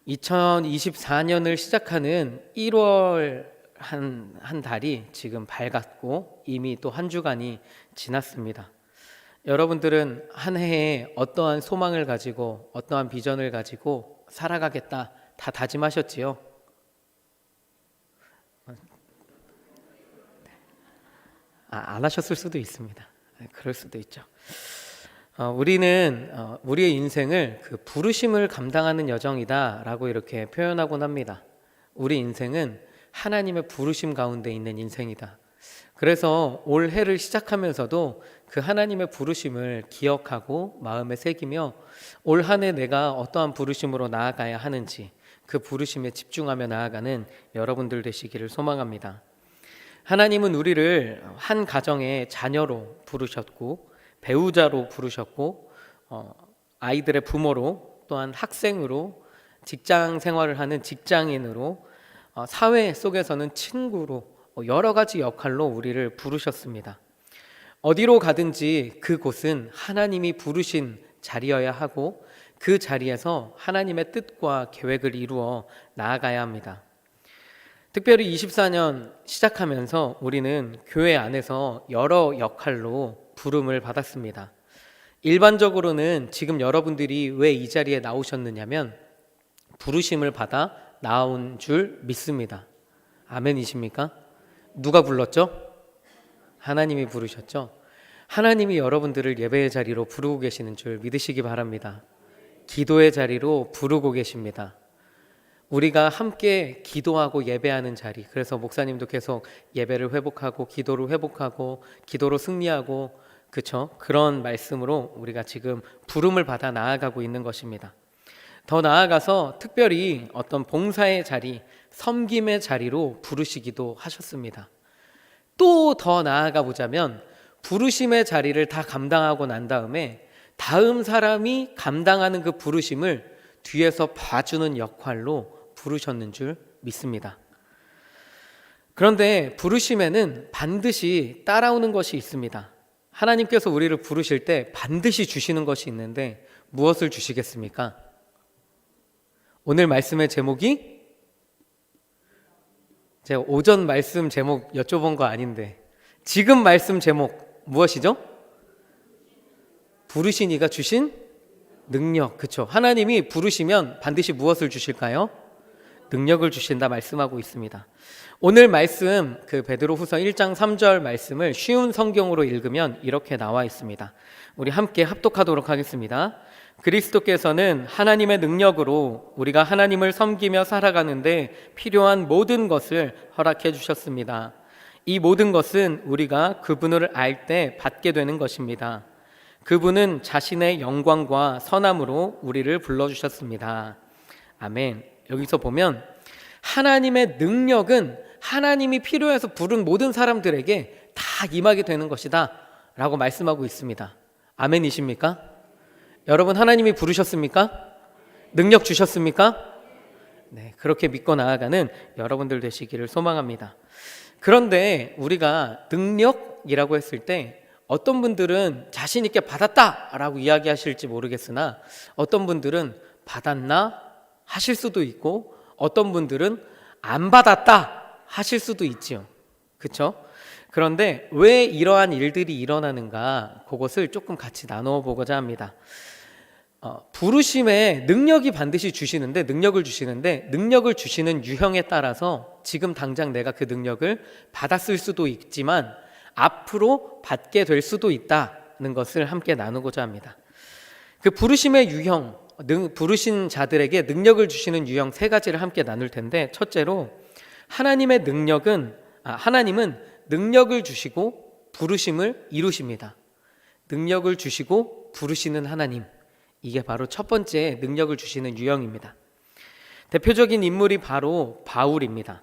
2024년을 시작하는 1월 한 달이 지금 밝았고 이미 또 한 주간이 지났습니다. 여러분들은 한 해에 어떠한 소망을 가지고 어떠한 비전을 가지고 살아가겠다 다 다짐하셨지요? 안 하셨을 수도 있습니다. 그럴 수도 있죠. 우리는 우리의 인생을 그 부르심을 감당하는 여정이다라고 이렇게 표현하곤 합니다. 우리 인생은 하나님의 부르심 가운데 있는 인생이다. 그래서 올 해를 시작하면서도 그 하나님의 부르심을 기억하고 마음에 새기며 올 한 해 내가 어떠한 부르심으로 나아가야 하는지 그 부르심에 집중하며 나아가는 여러분들 되시기를 소망합니다. 하나님은 우리를 한 가정의 자녀로 부르셨고 배우자로 부르셨고 아이들의 부모로 또한 학생으로 직장 생활을 하는 직장인으로 사회 속에서는 친구로 여러 가지 역할로 우리를 부르셨습니다. 어디로 가든지 그곳은 하나님이 부르신 자리여야 하고 그 자리에서 하나님의 뜻과 계획을 이루어 나아가야 합니다. 특별히 24년 시작하면서 우리는 교회 안에서 여러 역할로 부름을 받았습니다. 일반적으로는 지금 여러분들이 왜 이 자리에 나오셨느냐면 부르심을 받아 나온 줄 믿습니다. 아멘이십니까? 누가 불렀죠? 하나님이 부르셨죠? 하나님이 여러분들을 예배의 자리로 부르고 계시는 줄 믿으시기 바랍니다. 기도의 자리로 부르고 계십니다. 우리가 함께 기도하고 예배하는 자리, 그래서 목사님도 계속 예배를 회복하고 기도를 회복하고 기도로 승리하고 그쵸? 그런 말씀으로 우리가 지금 부름을 받아 나아가고 있는 것입니다. 더 나아가서 특별히 어떤 봉사의 자리, 섬김의 자리로 부르시기도 하셨습니다. 또 더 나아가 보자면 부르심의 자리를 다 감당하고 난 다음에 다음 사람이 감당하는 그 부르심을 뒤에서 봐주는 역할로 부르셨는 줄 믿습니다. 그런데 부르심에는 반드시 따라오는 것이 있습니다. 하나님께서 우리를 부르실 때 반드시 주시는 것이 있는데 무엇을 주시겠습니까? 오늘 말씀의 제목이 제가 오전 말씀 제목 여쭤본 거 아닌데 지금 말씀 제목 무엇이죠? 부르신 이가 주신 능력. 그렇죠? 하나님이 부르시면 반드시 무엇을 주실까요? 능력을 주신다 말씀하고 있습니다. 오늘 말씀 그 베드로후서 1장 3절 말씀을 쉬운 성경으로 읽으면 이렇게 나와 있습니다. 우리 함께 합독하도록 하겠습니다. 그리스도께서는 하나님의 능력으로 우리가 하나님을 섬기며 살아가는데 필요한 모든 것을 허락해 주셨습니다. 이 모든 것은 우리가 그분을 알 때 받게 되는 것입니다. 그분은 자신의 영광과 선함으로 우리를 불러주셨습니다. 아멘. 여기서 보면 하나님의 능력은 하나님이 필요해서 부른 모든 사람들에게 다 임하게 되는 것이다 라고 말씀하고 있습니다. 아멘이십니까? 여러분 하나님이 부르셨습니까? 능력 주셨습니까? 네, 그렇게 믿고 나아가는 여러분들 되시기를 소망합니다. 그런데 우리가 능력이라고 했을 때 어떤 분들은 자신 있게 받았다라고 이야기하실지 모르겠으나 어떤 분들은 받았나 하실 수도 있고 어떤 분들은 안 받았다 하실 수도 있지요. 그렇죠? 그런데 왜 이러한 일들이 일어나는가 그것을 조금 같이 나누어 보고자 합니다. 부르심에 능력이 반드시 주시는데 능력을 주시는 유형에 따라서 지금 당장 내가 그 능력을 받았을 수도 있지만 앞으로 받게 될 수도 있다는 것을 함께 나누고자 합니다. 그 부르심의 유형, 부르신 자들에게 능력을 주시는 유형 세 가지를 함께 나눌 텐데 첫째로 하나님은 능력을 주시고 부르심을 이루십니다. 능력을 주시고 부르시는 하나님, 이게 바로 첫 번째 능력을 주시는 유형입니다. 대표적인 인물이 바로 바울입니다.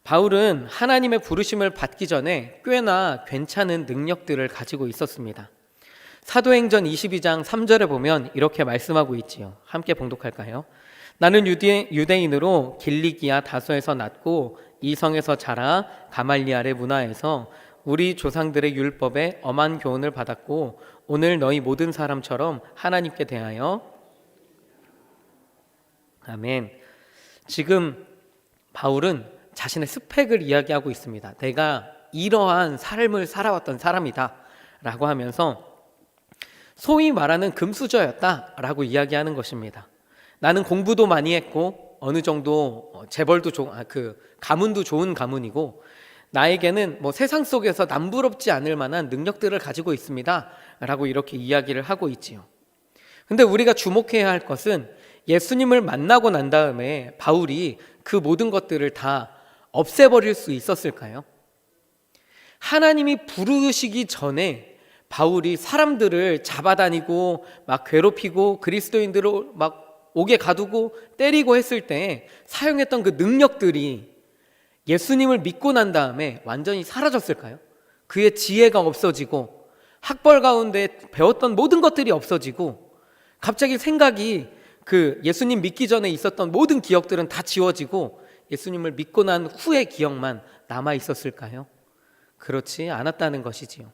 바울은 하나님의 부르심을 받기 전에 꽤나 괜찮은 능력들을 가지고 있었습니다. 사도행전 22장 3절에 보면 이렇게 말씀하고 있지요. 함께 봉독할까요? 나는 유대인으로 길리기아 다소에서 났고 이 성에서 자라 가말리알의 문화에서 우리 조상들의 율법에 엄한 교훈을 받았고 오늘 너희 모든 사람처럼 하나님께 대하여 아멘. 지금 바울은 자신의 스펙을 이야기하고 있습니다. 내가 이러한 삶을 살아왔던 사람이다 라고 하면서 소위 말하는 금수저였다 라고 이야기하는 것입니다. 나는 공부도 많이 했고 어느 정도 재벌도 가문도 좋은 가문이고 나에게는 세상 속에서 남부럽지 않을 만한 능력들을 가지고 있습니다 라고 이렇게 이야기를 하고 있지요. 근데 우리가 주목해야 할 것은 예수님을 만나고 난 다음에 바울이 그 모든 것들을 다 없애버릴 수 있었을까요? 하나님이 부르시기 전에 바울이 사람들을 잡아다니고 막 괴롭히고 그리스도인들을 막 옥에 가두고 때리고 했을 때 사용했던 그 능력들이 예수님을 믿고 난 다음에 완전히 사라졌을까요? 그의 지혜가 없어지고 학벌 가운데 배웠던 모든 것들이 없어지고 갑자기 생각이 그 예수님 믿기 전에 있었던 모든 기억들은 다 지워지고 예수님을 믿고 난 후의 기억만 남아 있었을까요? 그렇지 않았다는 것이지요.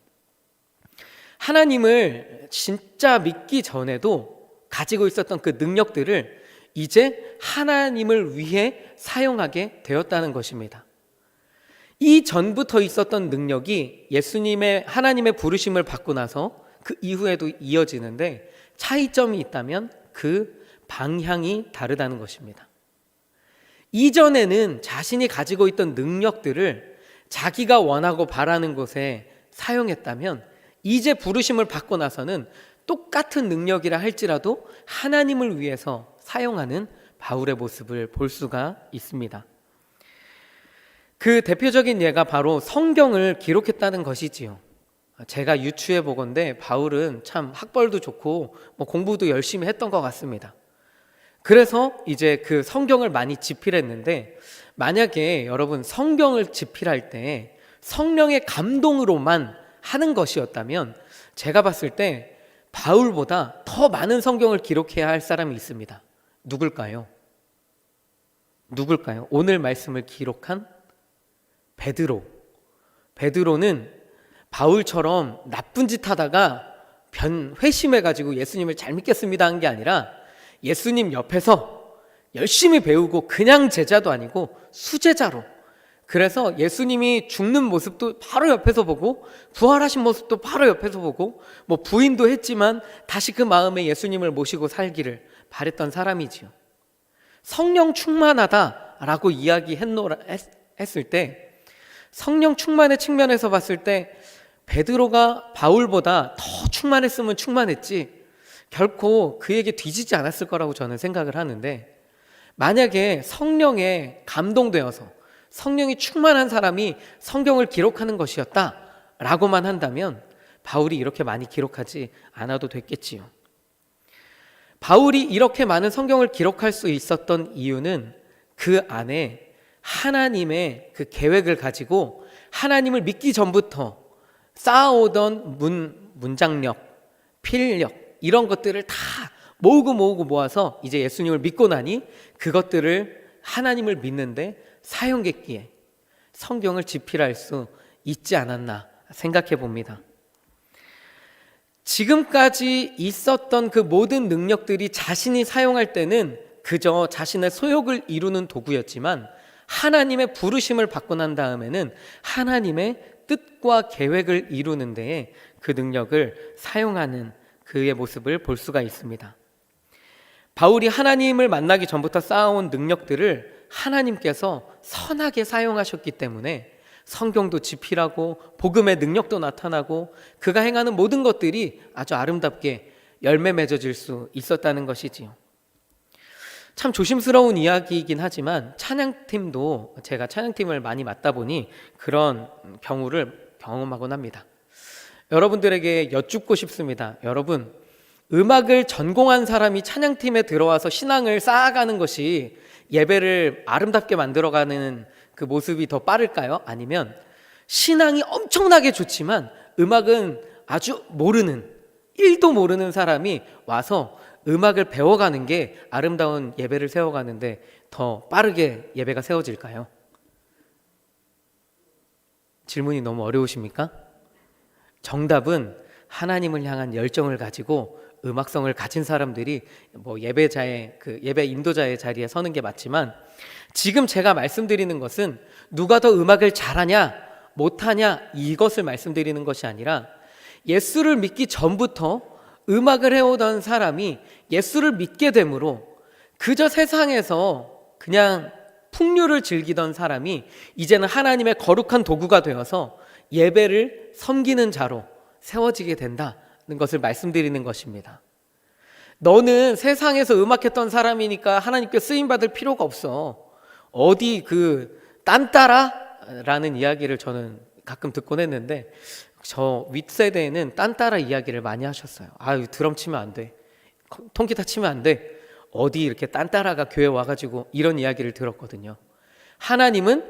하나님을 진짜 믿기 전에도 가지고 있었던 그 능력들을 이제 하나님을 위해 사용하게 되었다는 것입니다. 이 전부터 있었던 능력이 예수님의 하나님의 부르심을 받고 나서 그 이후에도 이어지는데 차이점이 있다면 그 방향이 다르다는 것입니다. 이전에는 자신이 가지고 있던 능력들을 자기가 원하고 바라는 곳에 사용했다면 이제 부르심을 받고 나서는 똑같은 능력이라 할지라도 하나님을 위해서 사용하는 바울의 모습을 볼 수가 있습니다. 그 대표적인 예가 바로 성경을 기록했다는 것이지요. 제가 유추해 보건대 바울은 참 학벌도 좋고 공부도 열심히 했던 것 같습니다. 그래서 이제 그 성경을 많이 집필했는데 만약에 여러분 성경을 집필할 때 성령의 감동으로만 하는 것이었다면 제가 봤을 때 바울보다 더 많은 성경을 기록해야 할 사람이 있습니다. 누굴까요? 오늘 말씀을 기록한 베드로는 바울처럼 나쁜 짓 하다가 회심해가지고 예수님을 잘 믿겠습니다 한 게 아니라 예수님 옆에서 열심히 배우고 그냥 제자도 아니고 수제자로, 그래서 예수님이 죽는 모습도 바로 옆에서 보고 부활하신 모습도 바로 옆에서 보고 부인도 했지만 다시 그 마음에 예수님을 모시고 살기를 바랬던 사람이지요. 성령 충만하다라고 이야기했을 때 성령 충만의 측면에서 봤을 때 베드로가 바울보다 더 충만했으면 충만했지 결코 그에게 뒤지지 않았을 거라고 저는 생각을 하는데, 만약에 성령에 감동되어서 성령이 충만한 사람이 성경을 기록하는 것이었다라고만 한다면 바울이 이렇게 많이 기록하지 않아도 됐겠지요. 바울이 이렇게 많은 성경을 기록할 수 있었던 이유는 그 안에 하나님의 그 계획을 가지고 하나님을 믿기 전부터 쌓아오던 문장력, 필력 이런 것들을 다 모으고 모아서 이제 예수님을 믿고 나니 그것들을 하나님을 믿는데 사용했기에 성경을 집필할 수 있지 않았나 생각해 봅니다. 지금까지 있었던 그 모든 능력들이 자신이 사용할 때는 그저 자신의 소욕을 이루는 도구였지만 하나님의 부르심을 받고 난 다음에는 하나님의 뜻과 계획을 이루는 데에 그 능력을 사용하는 그의 모습을 볼 수가 있습니다. 바울이 하나님을 만나기 전부터 쌓아온 능력들을 하나님께서 선하게 사용하셨기 때문에 성경도 집필하고 복음의 능력도 나타나고 그가 행하는 모든 것들이 아주 아름답게 열매 맺어질 수 있었다는 것이지요. 참 조심스러운 이야기이긴 하지만 찬양팀도 제가 찬양팀을 많이 맡다 보니 그런 경우를 경험하곤 합니다. 여러분들에게 여쭙고 싶습니다. 여러분, 음악을 전공한 사람이 찬양팀에 들어와서 신앙을 쌓아가는 것이 예배를 아름답게 만들어가는 그 모습이 더 빠를까요? 아니면 신앙이 엄청나게 좋지만 음악은 아주 모르는, 1도 모르는 사람이 와서 음악을 배워가는 게 아름다운 예배를 세워가는데 더 빠르게 예배가 세워질까요? 질문이 너무 어려우십니까? 정답은 하나님을 향한 열정을 가지고 음악성을 가진 사람들이 뭐 예배자의 예배 인도자의 자리에 서는 게 맞지만, 지금 제가 말씀드리는 것은 누가 더 음악을 잘하냐 못하냐 이것을 말씀드리는 것이 아니라, 예수를 믿기 전부터 음악을 해오던 사람이 예수를 믿게 되므로 그저 세상에서 그냥 풍류를 즐기던 사람이 이제는 하나님의 거룩한 도구가 되어서 예배를 섬기는 자로 세워지게 된다는 것을 말씀드리는 것입니다. 너는 세상에서 음악했던 사람이니까 하나님께 쓰임받을 필요가 없어. 어디 딴따라라는 이야기를 저는 가끔 듣곤 했는데, 저 윗세대에는 딴따라 이야기를 많이 하셨어요. 아유, 드럼 치면 안 돼, 통기타 치면 안 돼, 어디 이렇게 딴따라가 교회 와가지고 이런 이야기를 들었거든요. 하나님은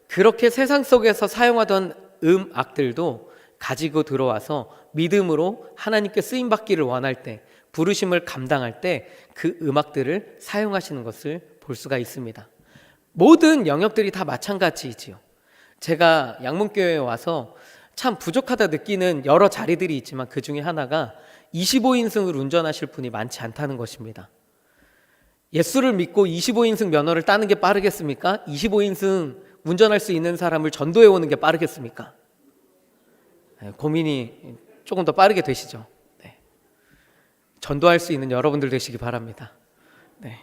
그렇게 세상 속에서 사용하던 음악들도 가지고 들어와서 믿음으로 하나님께 쓰임받기를 원할 때, 부르심을 감당할 때 그 음악들을 사용하시는 것을 볼 수가 있습니다. 모든 영역들이 다 마찬가지이지요. 제가 양문교회에 와서 참 부족하다 느끼는 여러 자리들이 있지만, 그 중에 하나가 25인승을 운전하실 분이 많지 않다는 것입니다. 예수를 믿고 25인승 면허를 따는 게 빠르겠습니까? 25인승 운전할 수 있는 사람을 전도해 오는 게 빠르겠습니까? 고민이 조금 더 빠르게 되시죠. 네. 전도할 수 있는 여러분들 되시기 바랍니다. 네.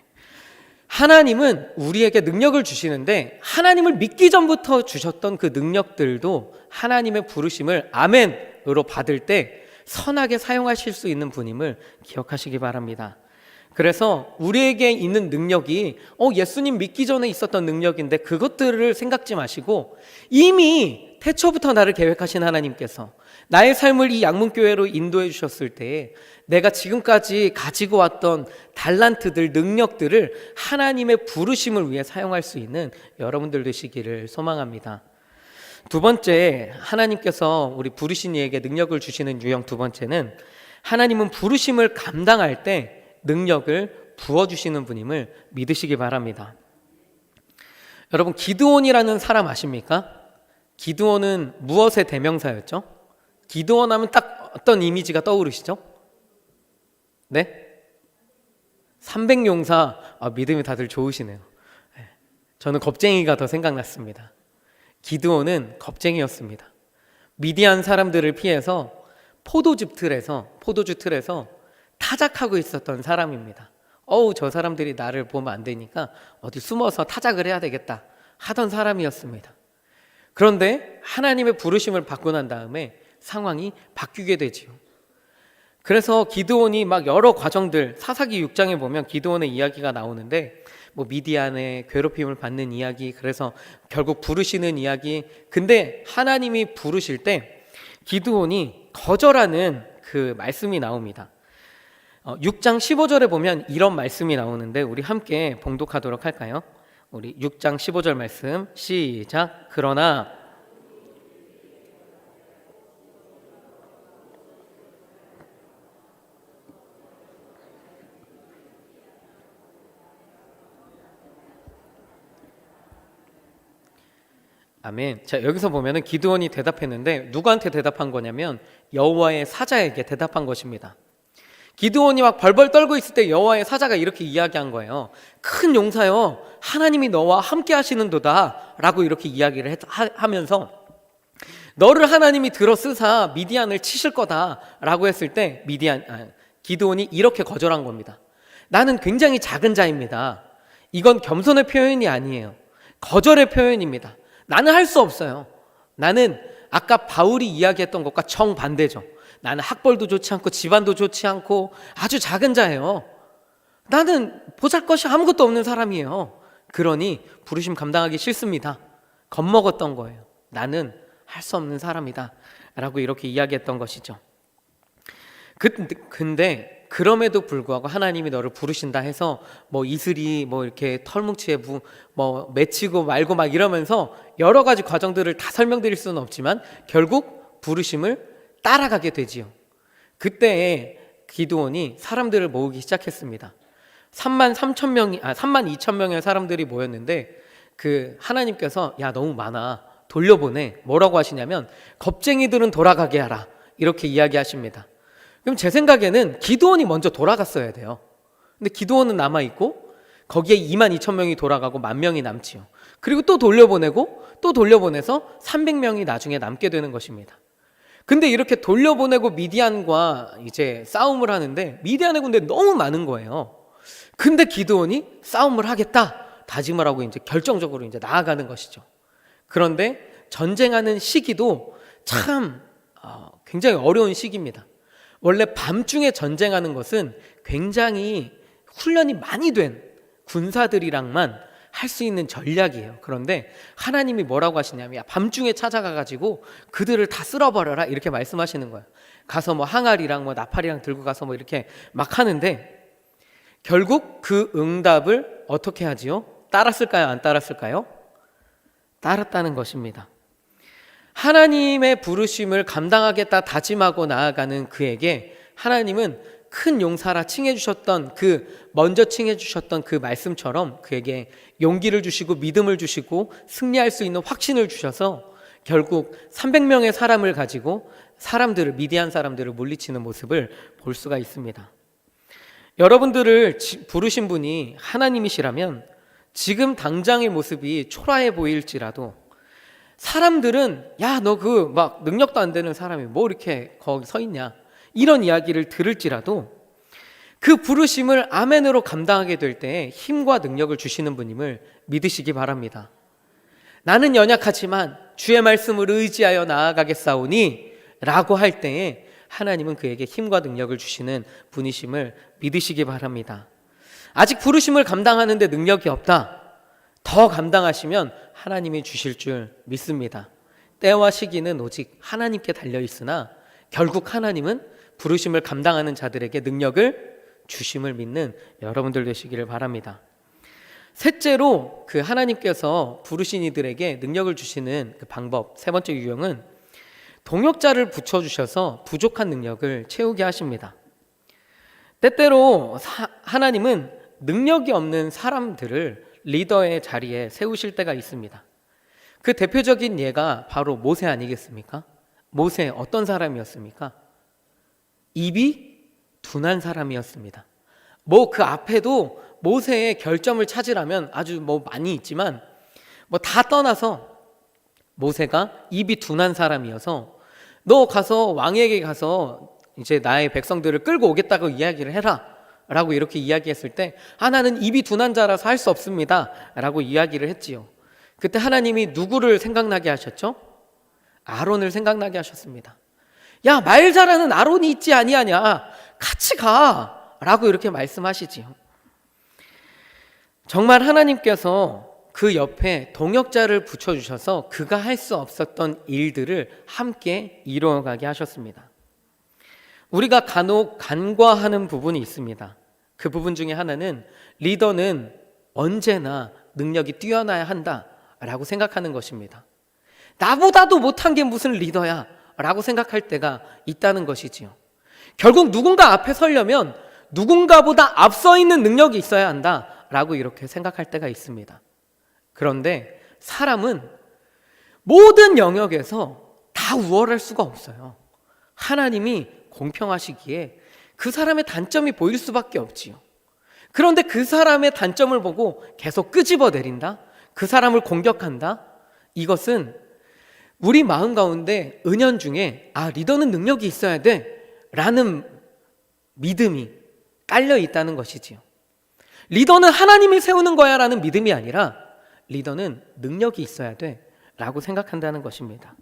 하나님은 우리에게 능력을 주시는데, 하나님을 믿기 전부터 주셨던 그 능력들도 하나님의 부르심을 아멘으로 받을 때 선하게 사용하실 수 있는 분임을 기억하시기 바랍니다. 그래서 우리에게 있는 능력이 예수님 믿기 전에 있었던 능력인데 그것들을 생각지 마시고, 이미 태초부터 나를 계획하신 하나님께서 나의 삶을 이 양문교회로 인도해 주셨을 때 내가 지금까지 가지고 왔던 달란트들, 능력들을 하나님의 부르심을 위해 사용할 수 있는 여러분들 되시기를 소망합니다. 두 번째, 하나님께서 우리 부르신 이에게 능력을 주시는 유형 두 번째는, 하나님은 부르심을 감당할 때 능력을 부어주시는 분임을 믿으시기 바랍니다. 여러분, 기드온이라는 사람 아십니까? 기드온은 무엇의 대명사였죠? 기드온 하면 딱 어떤 이미지가 떠오르시죠? 네? 300용사. 믿음이 다들 좋으시네요. 저는 겁쟁이가 더 생각났습니다. 기드온은 겁쟁이였습니다. 미디안 사람들을 피해서 포도주 틀에서 타작하고 있었던 사람입니다. 저 사람들이 나를 보면 안 되니까 어디 숨어서 타작을 해야 되겠다 하던 사람이었습니다. 그런데 하나님의 부르심을 받고 난 다음에 상황이 바뀌게 되지요. 그래서 기드온이 막 여러 과정들, 사사기 6장에 보면 기드온의 이야기가 나오는데, 미디안의 괴롭힘을 받는 이야기, 그래서 결국 부르시는 이야기. 근데 하나님이 부르실 때 기드온이 거절하는 그 말씀이 나옵니다. 6장 15절에 보면 이런 말씀이 나오는데, 우리 함께 봉독하도록 할까요? 우리 6장 15절 말씀 시작. 그러나 아멘. 자, 여기서 보면은 기드온이 대답했는데 누구한테 대답한 거냐면 여호와의 사자에게 대답한 것입니다. 기드온이 막 벌벌 떨고 있을 때 여호와의 사자가 이렇게 이야기한 거예요. 큰 용사여, 하나님이 너와 함께 하시는도다 라고 이렇게 이야기를 하면서, 너를 하나님이 들어 쓰사 미디안을 치실 거다 라고 했을 때 기드온이 이렇게 거절한 겁니다. 나는 굉장히 작은 자입니다. 이건 겸손의 표현이 아니에요. 거절의 표현입니다. 나는 할 수 없어요. 나는 아까 바울이 이야기했던 것과 정반대죠. 나는 학벌도 좋지 않고 집안도 좋지 않고 아주 작은 자예요. 나는 보잘것이 아무것도 없는 사람이에요. 그러니 부르심 감당하기 싫습니다. 겁먹었던 거예요. 나는 할 수 없는 사람이다 라고 이렇게 이야기했던 것이죠. 근데 그럼에도 불구하고 하나님이 너를 부르신다 해서 이슬이 이렇게 털뭉치에 맺히고 말고 막 이러면서 여러 가지 과정들을 다 설명드릴 수는 없지만 결국 부르심을 따라가게 되지요. 그때 기드온이 사람들을 모으기 시작했습니다. 3만 2천 명의 사람들이 모였는데 하나님께서 야, 너무 많아, 돌려보내. 뭐라고 하시냐면 겁쟁이들은 돌아가게 하라 이렇게 이야기하십니다. 그럼 제 생각에는 기드온이 먼저 돌아갔어야 돼요. 근데 기드온은 남아있고 거기에 22,000명이 돌아가고 10,000명이 남지요. 그리고 또 돌려보내고 또 돌려보내서 300명이 나중에 남게 되는 것입니다. 근데 이렇게 돌려보내고 미디안과 이제 싸움을 하는데 미디안의 군대 너무 많은 거예요. 근데 기드온이 싸움을 하겠다 다짐을 하고 이제 결정적으로 이제 나아가는 것이죠. 그런데 전쟁하는 시기도 참 굉장히 어려운 시기입니다. 원래 밤중에 전쟁하는 것은 굉장히 훈련이 많이 된 군사들이랑만 할 수 있는 전략이에요. 그런데 하나님이 뭐라고 하시냐면 밤중에 찾아가가지고 그들을 다 쓸어버려라 이렇게 말씀하시는 거예요. 가서 뭐 항아리랑 뭐 나팔이랑 들고 가서 뭐 이렇게 막 하는데 결국 그 응답을 어떻게 하지요? 따랐을까요? 안 따랐을까요? 따랐다는 것입니다. 하나님의 부르심을 감당하겠다 다짐하고 나아가는 그에게 하나님은 큰 용사라 칭해주셨던 먼저 칭해주셨던 그 말씀처럼 그에게 용기를 주시고 믿음을 주시고 승리할 수 있는 확신을 주셔서 결국 300명의 사람을 가지고 미디안 사람들을 물리치는 모습을 볼 수가 있습니다. 여러분들을 부르신 분이 하나님이시라면 지금 당장의 모습이 초라해 보일지라도 사람들은 야, 너 막 능력도 안 되는 사람이 뭐 이렇게 거기 서 있냐 이런 이야기를 들을지라도 그 부르심을 아멘으로 감당하게 될 때 힘과 능력을 주시는 분임을 믿으시기 바랍니다. 나는 연약하지만 주의 말씀을 의지하여 나아가겠사오니 라고 할 때에 하나님은 그에게 힘과 능력을 주시는 분이심을 믿으시기 바랍니다. 아직 부르심을 감당하는데 능력이 없다. 더 감당하시면 하나님이 주실 줄 믿습니다. 때와 시기는 오직 하나님께 달려있으나 결국 하나님은 부르심을 감당하는 자들에게 능력을 주심을 믿는 여러분들 되시기를 바랍니다. 셋째로 그 하나님께서 부르신 이들에게 능력을 주시는 그 방법, 세 번째 유형은 동역자를 붙여주셔서 부족한 능력을 채우게 하십니다. 때때로 하나님은 능력이 없는 사람들을 리더의 자리에 세우실 때가 있습니다. 그 대표적인 예가 바로 모세 아니겠습니까? 모세 어떤 사람이었습니까? 입이 둔한 사람이었습니다. 뭐 그 앞에도 모세의 결점을 찾으라면 아주 뭐 많이 있지만 뭐 다 떠나서 모세가 입이 둔한 사람이어서 너 가서 왕에게 가서 이제 나의 백성들을 끌고 오겠다고 이야기를 해라 라고 이렇게 이야기했을 때 나는 입이 둔한 자라서 할 수 없습니다 라고 이야기를 했지요. 그때 하나님이 누구를 생각나게 하셨죠? 아론을 생각나게 하셨습니다. 야, 말 잘하는 아론이 있지 아니하냐, 같이 가 라고 이렇게 말씀하시지요. 정말 하나님께서 그 옆에 동역자를 붙여주셔서 그가 할 수 없었던 일들을 함께 이루어가게 하셨습니다. 우리가 간혹 간과하는 부분이 있습니다. 그 부분 중에 하나는 리더는 언제나 능력이 뛰어나야 한다라고 생각하는 것입니다. 나보다도 못한 게 무슨 리더야 라고 생각할 때가 있다는 것이지요. 결국 누군가 앞에 서려면 누군가보다 앞서 있는 능력이 있어야 한다라고 이렇게 생각할 때가 있습니다. 그런데 사람은 모든 영역에서 다 우월할 수가 없어요. 하나님이 공평하시기에 그 사람의 단점이 보일 수밖에 없지요. 그런데 그 사람의 단점을 보고 계속 끄집어 내린다? 그 사람을 공격한다? 이것은 우리 마음 가운데 은연중에 리더는 능력이 있어야 돼 라는 믿음이 깔려 있다는 것이지요. 리더는 하나님이 세우는 거야 라는 믿음이 아니라 리더는 능력이 있어야 돼 라고 생각한다는 것입니다.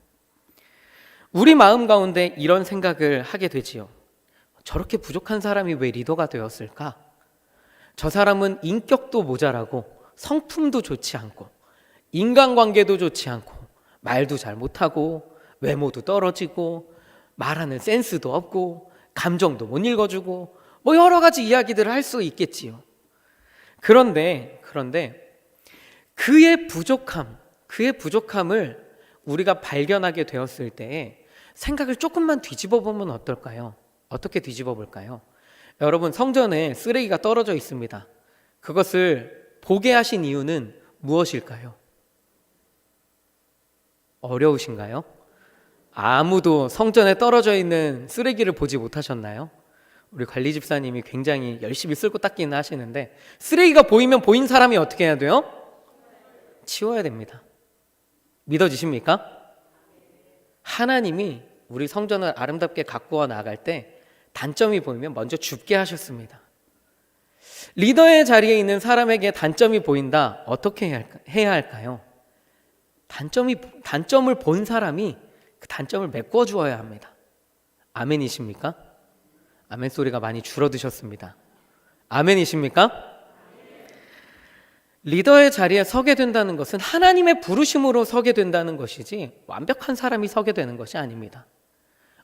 우리 마음 가운데 이런 생각을 하게 되지요. 저렇게 부족한 사람이 왜 리더가 되었을까? 저 사람은 인격도 모자라고 성품도 좋지 않고 인간관계도 좋지 않고 말도 잘 못하고 외모도 떨어지고 말하는 센스도 없고 감정도 못 읽어주고 뭐 여러 가지 이야기들을 할 수 있겠지요. 그런데 그의 부족함을 우리가 발견하게 되었을 때에 생각을 조금만 뒤집어 보면 어떨까요? 어떻게 뒤집어 볼까요? 여러분, 성전에 쓰레기가 떨어져 있습니다. 그것을 보게 하신 이유는 무엇일까요? 어려우신가요? 아무도 성전에 떨어져 있는 쓰레기를 보지 못하셨나요? 우리 관리 집사님이 굉장히 열심히 쓸고 닦기는 하시는데, 쓰레기가 보이면 보인 사람이 어떻게 해야 돼요? 치워야 됩니다. 믿어지십니까? 하나님이 우리 성전을 아름답게 가꾸어 나갈 때 단점이 보이면 먼저 줍게 하셨습니다. 리더의 자리에 있는 사람에게 단점이 보인다. 어떻게 해야 할까요? 단점을 본 사람이 그 단점을 메꿔 주어야 합니다. 아멘이십니까? 아멘 소리가 많이 줄어드셨습니다. 아멘이십니까? 리더의 자리에 서게 된다는 것은 하나님의 부르심으로 서게 된다는 것이지 완벽한 사람이 서게 되는 것이 아닙니다.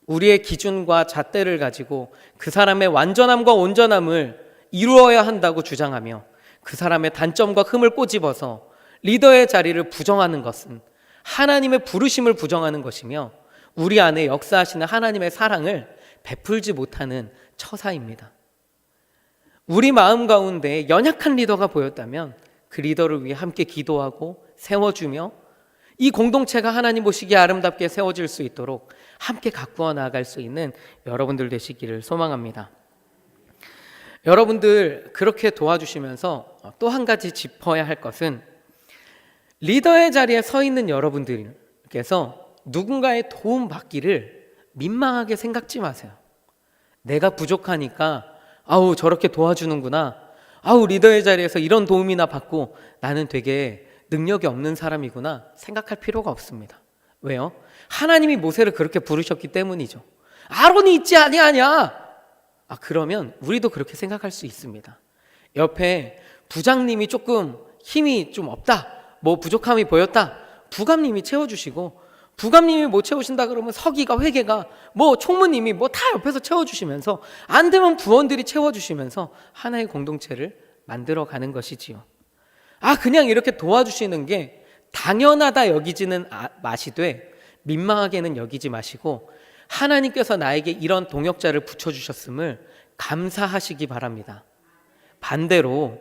우리의 기준과 잣대를 가지고 그 사람의 완전함과 온전함을 이루어야 한다고 주장하며 그 사람의 단점과 흠을 꼬집어서 리더의 자리를 부정하는 것은 하나님의 부르심을 부정하는 것이며 우리 안에 역사하시는 하나님의 사랑을 베풀지 못하는 처사입니다. 우리 마음 가운데 연약한 리더가 보였다면 그 리더를 위해 함께 기도하고 세워주며 이 공동체가 하나님 보시기에 아름답게 세워질 수 있도록 함께 가꾸어 나아갈 수 있는 여러분들 되시기를 소망합니다. 여러분들 그렇게 도와주시면서 또 한 가지 짚어야 할 것은 리더의 자리에 서 있는 여러분들께서 누군가의 도움 받기를 민망하게 생각지 마세요. 내가 부족하니까 아우 저렇게 도와주는구나, 아우 리더의 자리에서 이런 도움이나 받고 나는 되게 능력이 없는 사람이구나 생각할 필요가 없습니다. 왜요? 하나님이 모세를 그렇게 부르셨기 때문이죠. 아론이 있지 아니하냐? 그러면 우리도 그렇게 생각할 수 있습니다. 옆에 부장님이 조금 힘이 좀 없다, 뭐 부족함이 보였다, 부감님이 채워주시고, 부감님이 못 채우신다 그러면 서기가, 회계가, 뭐 총무님이 뭐 다 옆에서 채워주시면서, 안 되면 부원들이 채워주시면서 하나의 공동체를 만들어가는 것이지요. 그냥 이렇게 도와주시는 게 당연하다 여기지는 마시되 민망하게는 여기지 마시고 하나님께서 나에게 이런 동역자를 붙여주셨음을 감사하시기 바랍니다. 반대로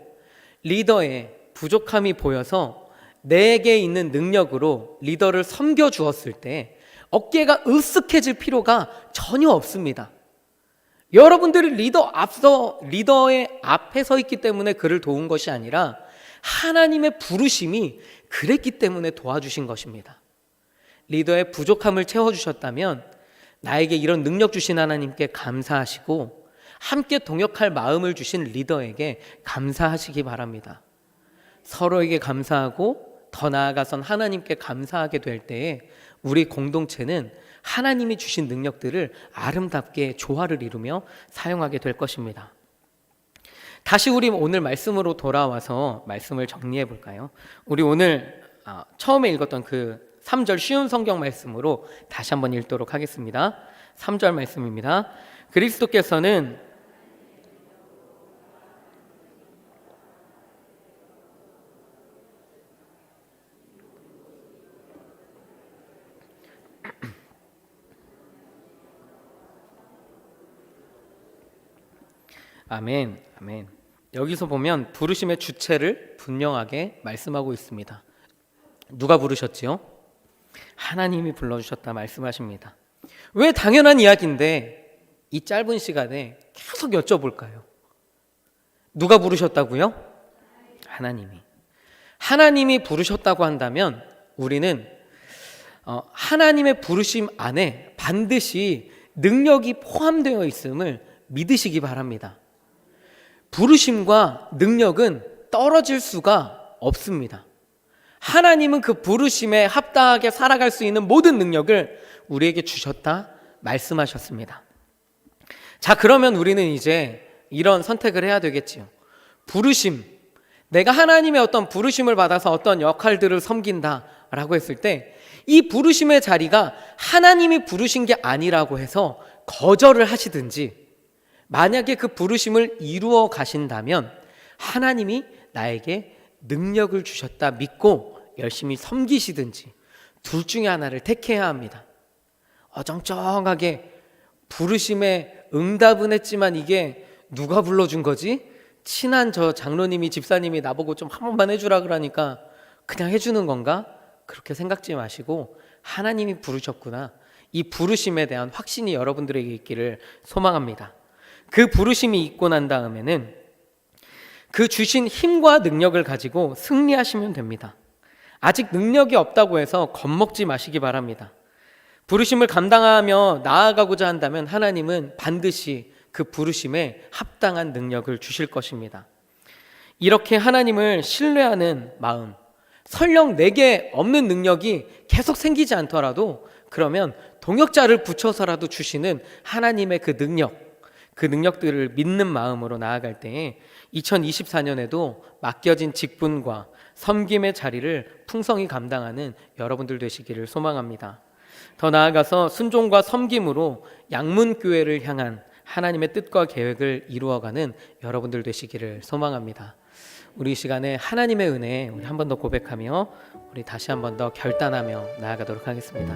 리더의 부족함이 보여서 내게 있는 능력으로 리더를 섬겨주었을 때 어깨가 으쓱해질 필요가 전혀 없습니다. 여러분들이 리더의 앞에 서 있기 때문에 그를 도운 것이 아니라 하나님의 부르심이 그랬기 때문에 도와주신 것입니다. 리더의 부족함을 채워주셨다면 나에게 이런 능력 주신 하나님께 감사하시고 함께 동역할 마음을 주신 리더에게 감사하시기 바랍니다. 서로에게 감사하고 더 나아가선 하나님께 감사하게 될 때에 우리 공동체는 하나님이 주신 능력들을 아름답게 조화를 이루며 사용하게 될 것입니다. 다시 우리 오늘 말씀으로 돌아와서 말씀을 정리해 볼까요? 우리 오늘 처음에 읽었던 그 3절 쉬운 성경 말씀으로 다시 한번 읽도록 하겠습니다. 3절 말씀입니다. 그리스도께서는 아멘, 아멘. 여기서 보면 부르심의 주체를 분명하게 말씀하고 있습니다. 누가 부르셨지요? 하나님이 불러주셨다 말씀하십니다. 왜 당연한 이야기인데 이 짧은 시간에 계속 여쭤볼까요? 누가 부르셨다고요? 하나님이 부르셨다고 한다면 우리는 하나님의 부르심 안에 반드시 능력이 포함되어 있음을 믿으시기 바랍니다. 부르심과 능력은 떨어질 수가 없습니다. 하나님은 그 부르심에 합당하게 살아갈 수 있는 모든 능력을 우리에게 주셨다 말씀하셨습니다. 자, 그러면 우리는 이제 이런 선택을 해야 되겠지요. 부르심, 내가 하나님의 어떤 부르심을 받아서 어떤 역할들을 섬긴다라고 했을 때 이 부르심의 자리가 하나님이 부르신 게 아니라고 해서 거절을 하시든지, 만약에 그 부르심을 이루어 가신다면 하나님이 나에게 능력을 주셨다 믿고 열심히 섬기시든지 둘 중에 하나를 택해야 합니다. 어정쩡하게 부르심에 응답은 했지만 이게 누가 불러준 거지? 친한 저 장로님이, 집사님이 나보고 좀 한 번만 해주라 그러니까 그냥 해주는 건가? 그렇게 생각지 마시고 하나님이 부르셨구나, 이 부르심에 대한 확신이 여러분들에게 있기를 소망합니다. 그 부르심이 있고 난 다음에는 그 주신 힘과 능력을 가지고 승리하시면 됩니다. 아직 능력이 없다고 해서 겁먹지 마시기 바랍니다. 부르심을 감당하며 나아가고자 한다면 하나님은 반드시 그 부르심에 합당한 능력을 주실 것입니다. 이렇게 하나님을 신뢰하는 마음, 설령 내게 없는 능력이 계속 생기지 않더라도 그러면 동역자를 붙여서라도 주시는 하나님의 그 능력들을 믿는 마음으로 나아갈 때에 2024년에도 맡겨진 직분과 섬김의 자리를 풍성히 감당하는 여러분들 되시기를 소망합니다. 더 나아가서 순종과 섬김으로 양문교회를 향한 하나님의 뜻과 계획을 이루어가는 여러분들 되시기를 소망합니다. 우리 이 시간에 하나님의 은혜 우리 한 번 더 고백하며 우리 다시 한 번 더 결단하며 나아가도록 하겠습니다.